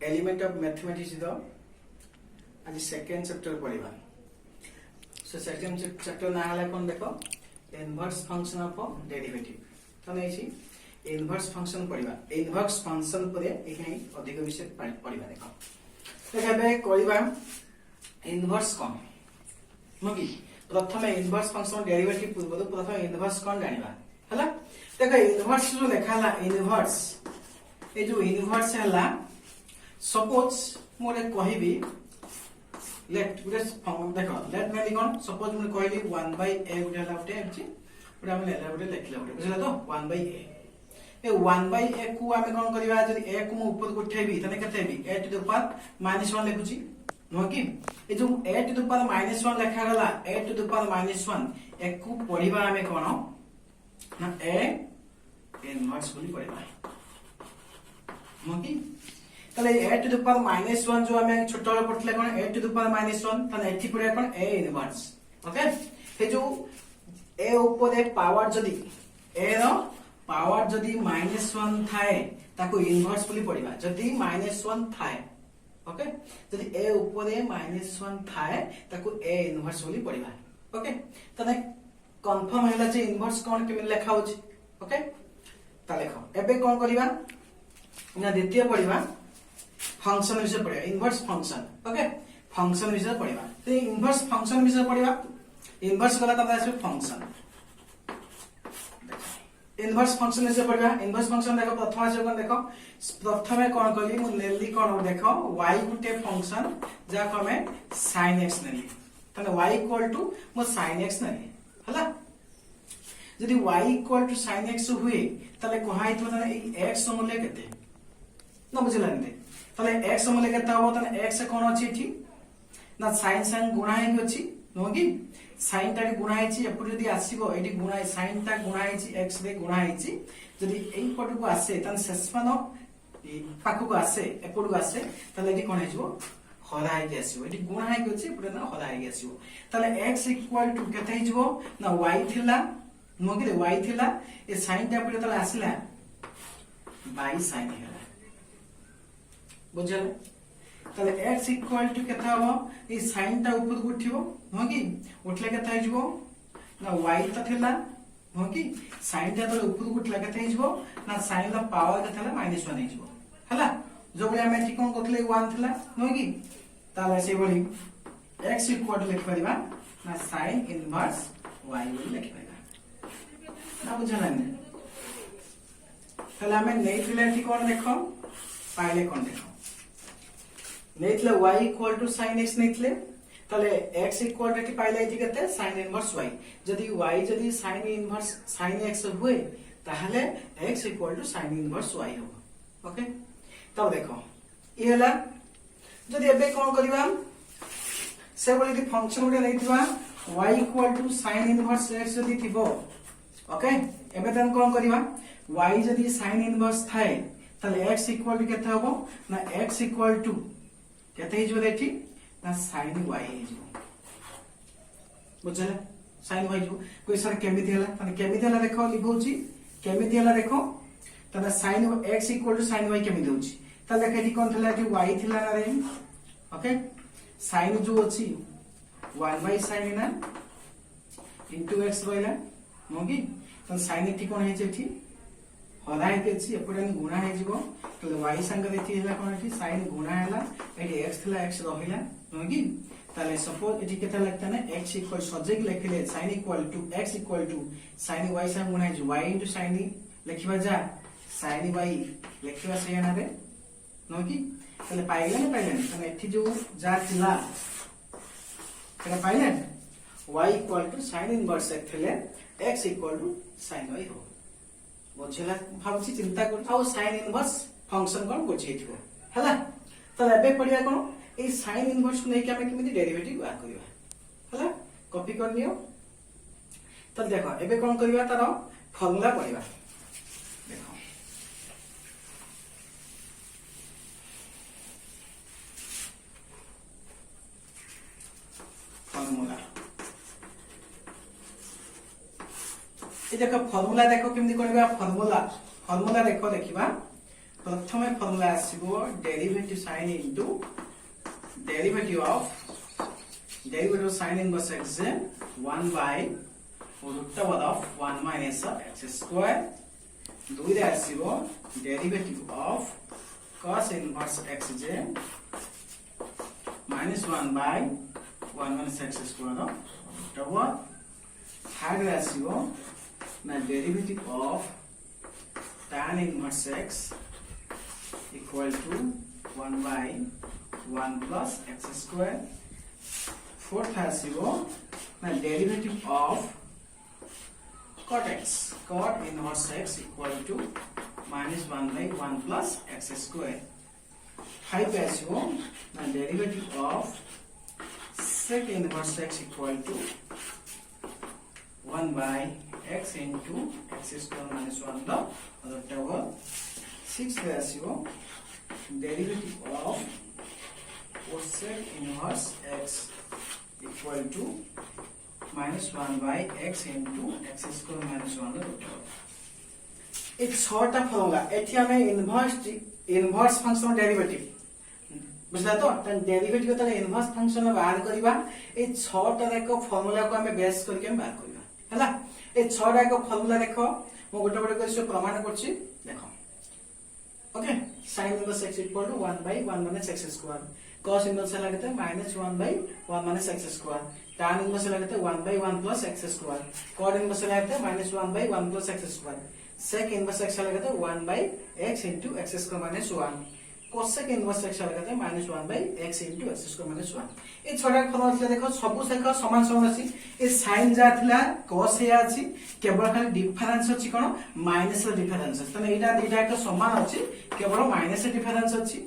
Element of mathematics आज second chapter पढ़ा so second chapter ना है कौन देख इनवर्स फंक्शन ऑफ डेरिवेटिव तो नहीं इनवर्स फंक्शन पढ़ा इनवर्स फंक्शन पर अधिक विषय पढ़ा देख इनवर्स कौन मुझे प्रथम इनवर्स फंक्शन डेरिवेटिव पूर्व प्रथम इनवर्स कौन जाना है देख इनवर्स जो लिखा इनवर्स ये जो इनवर्स है सपोज मोरे कहबी लेट गुटे देख लेट मेली कौन सपोज मुझे कहली 1/a गुटे हला गुटे एमची गुटे हम लेला गुटे लेखिला गुटे बुझला तो 1/a ए 1/a को आमे कोन करबा जदी a को मु ऊपर को उठेबी तने केते हेबी a टू द पावर -1 लिखुची नो कि ए जो a टू द पावर -1 लिखा गला a टू द पावर -1 एक को पढिबा आमे कोन ना a इनवर्स बोली पढिबा नो कि तले a टू द पावर -1 जो हमें छोटा वाला पढ़ले कोन a टू द पावर -1 तने एठी पढिया कोन a इनवर्स ओके हे जो a ऊपर ए पावर जदी a रो पावर जदी -1 थाए ताको इनवर्स बोली पढिबा जदी -1 थाए ओके जदी a ऊपर ए -1 थाए ताको a इनवर्स बोली पढिबा ओके तने कंफर्म हैला जे इनवर्स कोन केमे लेखा होची ओके ता लेखो एबे कोन करिबा ना द्वितीय पढिबा फंक्शन विषय पढ़िबा इनवर्स फंक्शन ओके फंक्शन विषय पढ़िबा तो इनवर्स फंक्शन विषय पढ़िबा इनवर्स गला तब आसे फंक्शन इनवर्स फंक्शन विषय पढ़िबा इनवर्स फंक्शन देखो प्रथम आसे कोन देखो प्रथमे कोन कली मु नेली कोन देखो y गुटे फंक्शन जा को हमें sin x नेली तने y इक्वल टू मु sin x नेली हला यदि y equal to sin x हुए तले कोहाई तो ना x मूल्य केते न बुझला नते तले x मूल्य केते हो तने x कोन अछि थी ना sin संग गुणा हेकी अछि नो कि sin ता गुणा हेछि एपुर यदि आसीबो एडी गुणा sin ता गुणा हेछि x रे गुणा हेछि यदि एई पट को आसे तने शेषमान पाखु को आसे एपुर को आसे तले एडी कोन हेजिबो हरा हेकी आसीबो एडी गुणा हेकी अछि एपुर ना हरा हेकी आसीबो तले x इक्वल टू केते हेजिबो ना y थिला नो कि y थिला ए sin ता एपुर तले आसिला y sin हेला बुझल तले x इक्वल टू केता हो ए sin ता ऊपर को उठिबो हो कि उठले केता हिजबो ना y त थिला हो कि sin ता तले ऊपर को उठला केता हिजबो ना sin ला पावर केता ला -1 हिजबो हला जो बले हम एठी कोन करथले 1 थिला हो कि ताले से बली x इक्वल टू लिख परिबा ना sin इनवर्स y बोली लिख परिबा ना बुझला ने तले हमें नै थिला एठी कोन देखो पाइले कोन देखो नेथले y equal to sin x नेथले तले x इक्वल टू पाइले एठी केते sin इनवर्स y जदी y जदी sin इनवर्स sin x हुए ताहले x equal to sin inverse y हो ओके तब देखो ई हला जदी एबे कोन करिबा से बोली दी फंक्शन उडे नैथिबा y equal to sin inverse x जदी थिबो ओके एबे तन कोन करिबा y जदी sin इनवर्स थाए तले x इक्वल टू केते होबो ना x इक्वल टू केते हिजो देठी ना sin y हिजो बुझला sin y जो कोई सर केमिति हला तने केमिति हला देखो लिखौची केमिति हला देखो तने sin x equal to sin y केमिति होची त लेखेठी कोन थला कि y थिला ना रे ओके sin जो अछि 1/sin ना इनटू x रहला मोगी त sin एठी कोन हे जेठी हराई के छी एपडन गुणा हे जिवो तो y संग देथि हला कोन एठी sin गुणा हला एठी x थिला x रहिला नोगी ताले सपोज एठी केता लगता ने x इक्वल सजेक लेखले sin equal to x equal to sin y संग गुणा हे y इनटू sin लिखिबा जा sin y लिखिबा से ना रे नोगी ताले पाइले ने तने एठी जो जा थिला केटा पाइले y equal to sin inverse x थिले x equal to sin y हो बुझला भाबछि चिंता कर आ sin इनवर्स फंक्शन कोन बुझिथिबो हला त एबे पढिया कोन ए sin इनवर्स को नै कि हमें केमिति डेरिवेटिव बात करिवा हला कॉपी कर लियो त देखो एबे कोन करिवा तार फार्मूला पढिवा देखो फार्मूला ए देखो फार्मूला देखो केमिति करबा फार्मूला देखो देखिबा प्रथमे फॉर्मूला आसीबो derivative sin into derivative sin inverse x 1 by root of 1 minus x square. दुई रे आसीबो derivative of cos inverse x minus 1 by 1 minus x square root over. Third रे आसीबो ना derivative of tan inverse x equal to 1 by 1 plus x square. Fourth आसीबो ना derivative of cot inverse x equal to minus 1 by 1 plus x square. Five आसीबो ना derivative of sec inverse x equal to 1 by x into x square minus 1 the root over. Sixth ratio derivative of cosec inverse x equal to minus 1 by x into x square minus 1 the root over. एक छोटा formula एठी हमें inverse function derivative बुझला तो derivative तो inverse function बाहर करबा ए छोटा एक फॉर्मूला को हमें बेस करके हम बाहर करबा हला ए छोटा एक फॉर्मूला देखो मो गोटे गोटे कर प्रमाण करछि देखो okay sin inverse x equal to 1 by 1 minus x square cos inverse हला केते minus 1 by 1 minus x square tan inverse हला केते 1 by 1 plus x square cot inverse हला केते minus 1 by 1 plus x square sec inverse x हला केते 1 by x into x square minus 1 cosec inverse x हला केते minus 1 by x into x square minus 1 ए छोटा formula देखो सब सेक समान समान अछि ए sin जा थिला cos या अछि केवल खाली डिफरेंस अछि कोन माइनस र डिफरेंस अछि तने एटा दुटा एक समान अछि केवल माइनस र डिफरेंस अछि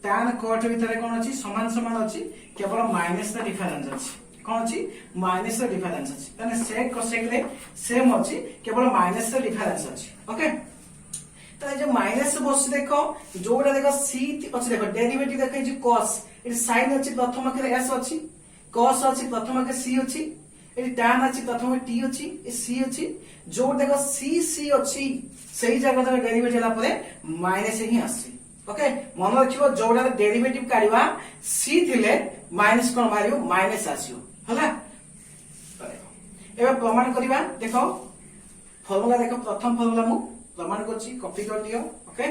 tan cot भीतर कोन अछि समान समान अछि केवल माइनस र डिफरेंस अछि कोन अछि माइनस र डिफरेंस अछि तने sec cosec रे सेम अछि केवल माइनस र डिफरेंस अछि ओके तो जो माइनस बस देखो जोटा देखो c अछि देखो डेरिवेटिव देखै जे cos ए sin अछि प्रथम के s अछि cos अछि प्रथम के c अछि ए tan अछि प्रथम t अछि ए c अछि जो देखो c अछि सही जगह तर डेरिवेटिव ला परे माइनस ही आसी ओके मन रखिबो जोटा डेरिवेटिव काढिबा c थिले माइनस कोन मारियो माइनस आसियो हला एबे प्रमाण करिबा देखो फार्मूला देखो प्रथम फार्मूला मु प्रमाण करछि कॉपी कर दियो ओके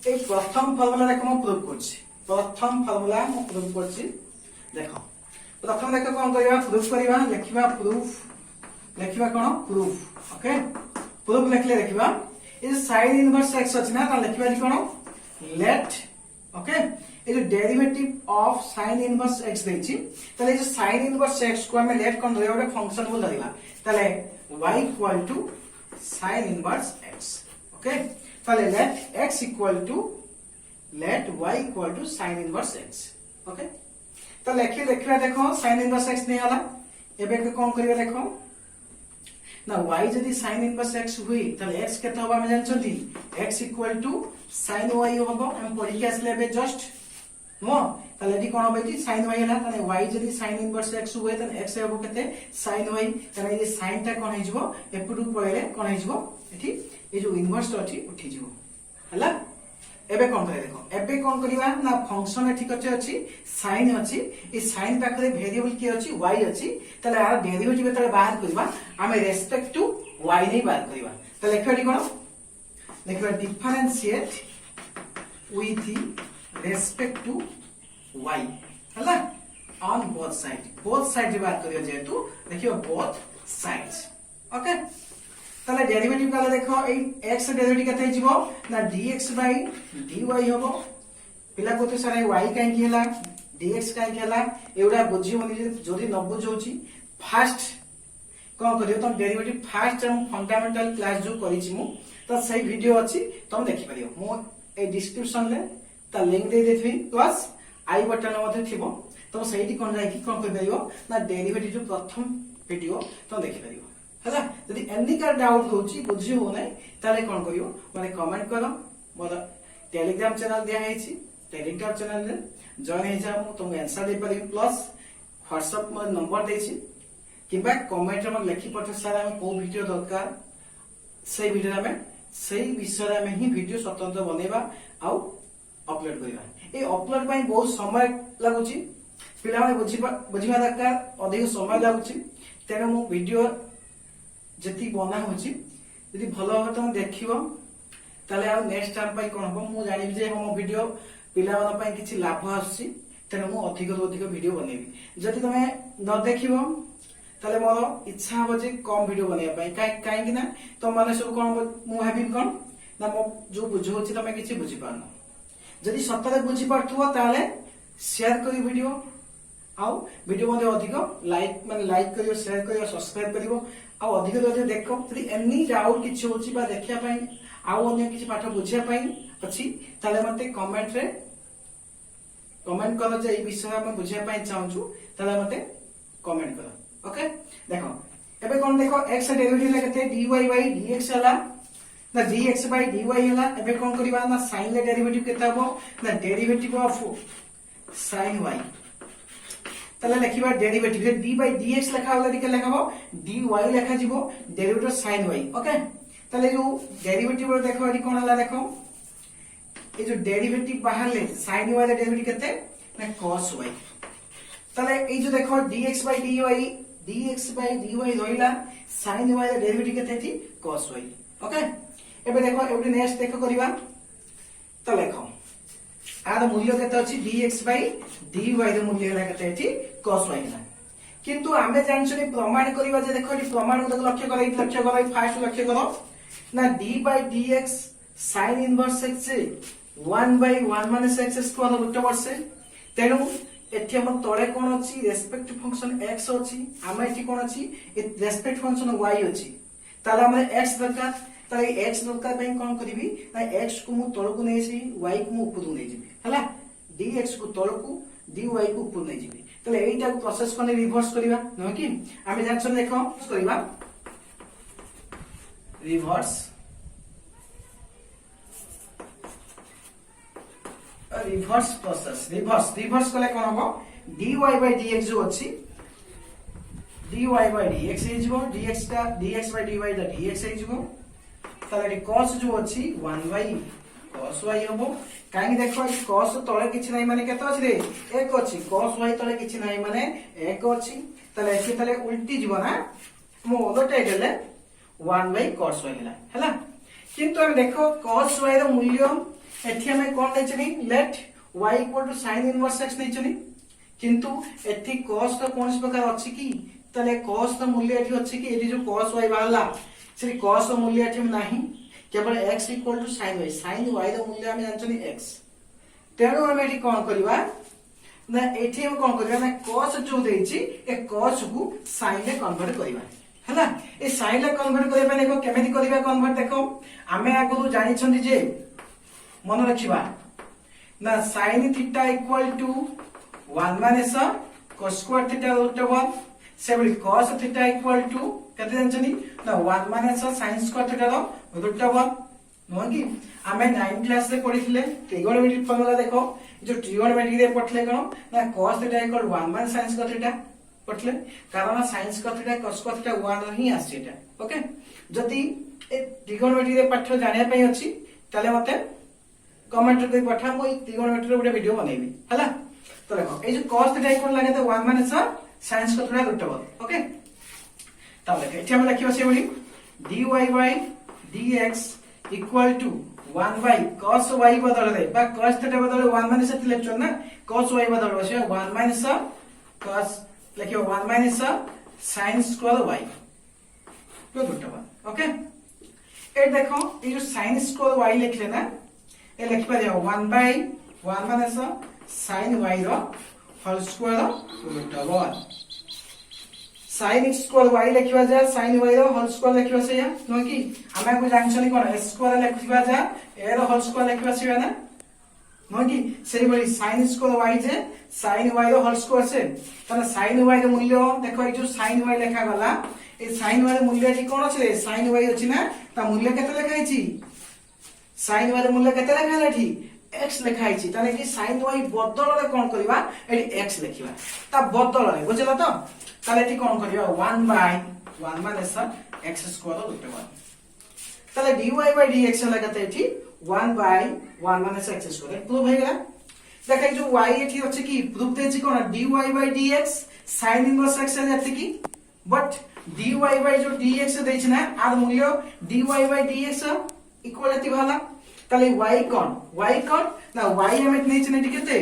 एक प्रथम फार्मूला देखो मु प्रूव करछि प्रथम फार्मूला मु प्रूव करछि देखो प्रथम देखो कोन करिवा प्रूव करिवा लिखिबा प्रूफ लिखिबा कोन प्रूफ ओके प्रूफ लिखले लिखिबा इज sin इनवर्स x अछि ना लिखिबा जी कोन लेट ओके ए जो derivative of sin inverse x देछि तले जो sin इनवर्स x को हमें लेट कोन धरिबा फंक्शन को धरिबा तले y equal to sin inverse x okay तले let x equal to let y equal to sin inverse x okay तो लेखि देखिबा देखो sin इनवर्स x नै हला एबे के कोन करिबा देखो ना y जदी sin इनवर्स x हुई तले x केते होबा हम जानछथि x equal to sin y होबो हम पढि के आसले बे जस्ट नो तले दी कोन होबे कि sin y हला तले y जदी sin इनवर्स x हुए तले x होबो केते sin y तले ये sin ता कोन हिजबो एपुटु पळेले कोन हिजबो एठी ए जो इनवर्स अछि उठी जिवो हला एबे कोन करे देखो एबे कोन करिवा ना फंक्शन एठी कते अछि sin अछि ए sin पाखरे वेरिएबल के अछि y अछि तले आ डेरिवेटिव तले बाहर करिवा हमें रेस्पेक्ट टू y नै बाहर करिवा तले लेखबाडी कोन लेखबा differentiate with respect to y हला ऑन बोथ साइड बाहर करियो जेतु देखियो बोथ साइड्स ओके तले डेरिवेटिव काले देखो ए x डेरिवेटिव कते हिजबो ना dx by dy होबो पिला कोते सारे y काई की हला dx काई की हला एउडा बुझियोनी जदी न बुझौची फास्ट कोन करियो तुम डेरिवेटिव फास्ट हम फंडामेंटल क्लास जो करिछि मु त सही वीडियो अछि तुम देखि परियो मो ए डिस्क्रिप्शन ले त लिंक दे देथि प्लस आई बटन मध्ये थिबो तुम सहीटी कोन जाई की कोन कर परियो ना डेरिवेटिव जो प्रथम वीडियो तुम देखि परियो हला यदि एनी का डाउट होची बुझी हो नै ताले कोन करियो माने कमेंट करो मोर टेलीग्राम चैनल दिया है टेलीग्राम चैनल रे जॉइन हे जा मु तुम आंसर दे पारि प्लस व्हाट्सएप मोर नंबर देछि किबा कमेंट रे लिखि पठ सर हम को वीडियो दरकार से वीडियो में सही विषय में ही वीडियो स्वतंत्र बनेबा आ अपलोड करिबा ए अपलोड पई बहुत समय लागुची पिला में बुझिबा दरकार अधिक समय लागुची तेरे मु वीडियो जति बना होची यदि भलो हो तुम देखिबो ताले आ नेक्स्ट टाइम पई कोन हो मु जानि जे हम वीडियो पिला मन पई किछि लाभ आसी तेरे मु अधिक अधिक वीडियो बनेबी जति तमे न देखिबो ताले मोर इच्छा हो जे कम वीडियो बनेबा पई काई कि ना तो माने सब कोन मु भाबी कोन ना मो जो बुझोछि तमे किछि बुझि पारनो जदि सतरे बुझी पारथुवा ताले शेयर करी वीडियो आउ वीडियो मध्ये अधिक लाइक माने लाइक करियो शेयर करियो सब्सक्राइब करियो आउ अधिक अधिक देखो यदि एनी डाउट किछि होछि बा देखिया पई आउ अन्य किछि पाठ बुझिया पई अछि ताले मते कमेंट रे कमेंट करो जे ई विषय हम बुझिया पई चाहूछु ताले मते कमेंट करो ओके देखो एबे कोन देखो x डेरिवेटिव लेकते dy by dx हला ना dx by dy हला एबे कोन करिबा ना sin ले डेरिवेटिव केता हो ना डेरिवेटिव ऑफ sin y तले लिखिबा डेरिवेटिव जे d by dx लिखा होला दिके लिखाबो dy लिखा जिवो डेरिवेटिव sin y ओके तले जो डेरिवेटिव रो देखो एडी कोन हला देखो ए जो डेरिवेटिव बाहर ले sin y ले डेरिवेटिव केते ना cos y तले ए जो देखो dx by dy रहिला sin y ले डेरिवेटिव केते थी cos y ओके एबे देखो एबे नेक्स्ट देखो करिबा त लेखो आर मूल्य केते अछि dx by dy रो मूल्य हला केते अछि cos y हला किंतु आमे जानछनी प्रमाण करिबा जे देखो एटी प्रमाण को लक्ष्य करै फास्ट लक्ष्य करो ना d by dx sin inverse x 1 by 1 minus x square root over से तेनु एठी हम तळे कोन अछि रेस्पेक्ट फंक्शन x अछि आमे एठी कोन अछि रेस्पेक्ट फंक्शन y अछि ताले हमरे x दरकार ताले x दरकार पई कोन करिवि ना x को मु तळ को नै छी y को मु ऊपर नै जिवि हला dx को तळ को dy को ऊपर नै जिवि ताले एटा को प्रोसेस कोने रिवर्स करिवा न कि आमे जानछन देखो करिवा रिवर्स प्रोसेस रिवर्स कले कोन हो dy by dx जो अछि dy by dx हे जिवो dx by dy दा dx हे जिवो ताले cos जो अछि 1 by cos y होबो काहे देखो cos तळे किछ नै माने केतो अछि रे 1 अछि cos y तळे किछ नै माने 1 अछि ताले एठी ताले उल्टी जिवो ना मो ओलटे देले 1 by cos y हला किंतु हम देखो cos y रो मूल्य एठी हमें कोन नै छनी let y equal to sin inverse x नै छनी किंतु एठी cos तो कोन प्रकार अछि की तले cos रो मूल्य एठी अछि की एठी जो cos y बाहला से cos रो मूल्य एठी नाही केवल x equal to sin y रो मूल्य हम जानछनी x तेनो हम एठी कोन करबा ना एठी हम कोन करबा ना cos जो देछि ए cos को sin ले कन्वर्ट करबा हला ए sin ले कन्वर्ट करबा देखो केमेति करबा कन्वर्ट देखो हमें आगु जानि छथि जे मन रखिबा ना sin theta equal to 1 minus cos square theta root over सेबली cos थीटा इक्वल टू कते जानछनी ना 1 माइनस sin स्क्वायर थीटा रो रूट ओवर नो कि हमें 9 क्लास रे पढिथिले ट्रिगोनोमेट्री फॉर्मूला देखो जो ट्रिगोनोमेट्री रे पढले कोन ना cos theta equal 1 minus sin square theta पढले कारण sin square theta cos square theta 1 ही आसी एटा ओके जदी ए ट्रिगोनोमेट्री रे पाठ जानिया पई अछि ताले मते कमेंट रे पठा मो ट्रिगोनोमेट्री रे वीडियो बनेबी हला तो देखो ए जो cos थीटा इक्वल लागे तो 1 minus sin square theta root over okay तब देखो एठी हम लिखियो से बोली dy by dx equal to 1 by cos y बदल दे बा cos थीटा बदल 1 माइनस थी लेक्चर ना cos y बदल बसे 1 माइनस cos लिखियो 1 minus sin square y root over okay ए देखो ये जो sin स्क्वायर y लिखले ना ए लिख पा दियो 1 by 1 माइनस sin y रो whole square root over sin square y लिखिबा जा sin y रो होल स्क्वायर लिखिबा से या नो कि हमें को जानछनी कोन s स्क्वायर लिखिबा जा a रो होल स्क्वायर लिखिबा से ना नो कि सेही बली sin स्क्वायर y जे sin y रो होल स्क्वायर से तने sin y रो मूल्य देखो ए जो sin y लिखा गला ए sin y मूल्यटी कोन अछि sin y अछि ना ता मूल्य केते लिखाइछि sin y मूल्य केते लिखाइला ठी x लिखाइछि ताने कि sin y बदल रे कोन करबा एटी x लिखिबा ता बदल रे बुझला तो ताले एटी कोन करबा 1 by 1 minus x square root 1 ताले dy by dx लगाते एटी 1 by 1 minus x square prove हो गया देखै जो y एठी अछि कि प्रूफ देछि कोन dy by dx sin inverse x जाते कि बट dy by जो dx देछि ना आर मूल्य dy by dx इक्वल एति भाला ताले y कोन ना y हमें नै छै नेटी केते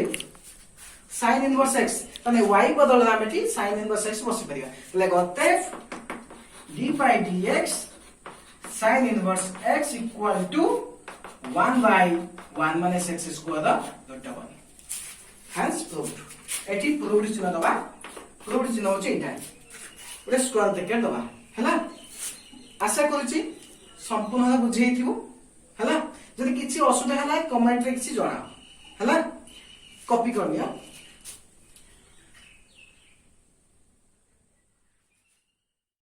sin इनवर्स x ताले y बदल रामेटी sin इनवर्स x बसि परिया ताले गते d by dx sin inverse x equal to 1 by 1 minus x square dot 1 hence proved eighty proved चिन्ह दबा प्रूव्ड चिन्ह होची एटा ओरे स्क्वायर ब्रैकेट दबा हैला आशा करूची संपूर्ण बुझेई थिबो हैला जदि किछि असुविधा हला कमेंट रे किछि जणा हैला कॉपी कर लिया।